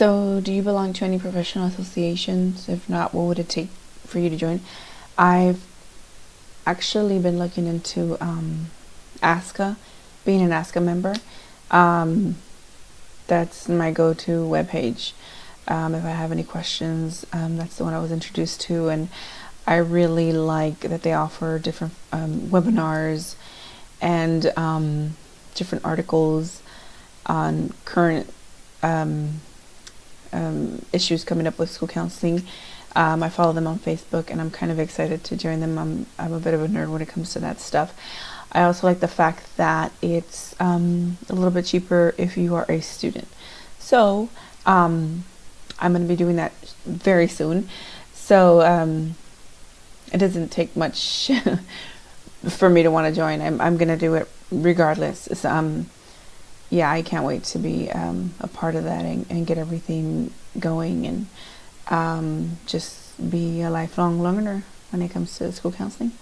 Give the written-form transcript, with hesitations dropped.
So, do you belong to any professional associations? If not, what would it take for you to join? I've actually been looking into ASCA, being an ASCA member. Um, that's my go-to webpage. If I have any questions, that's the one I was introduced to, and I really like that they offer different webinars and different articles on current issues coming up with school counseling. I follow them on Facebook, and I'm kind of excited to join them. I'm a bit of a nerd when it comes to that stuff. I also like the fact that it's a little bit cheaper if you are a student. So I'm going to be doing that very soon. So it doesn't take much for me to want to join. I'm going to do it regardless. So, yeah, I can't wait to be a part of that and get everything going and just be a lifelong learner when it comes to school counseling.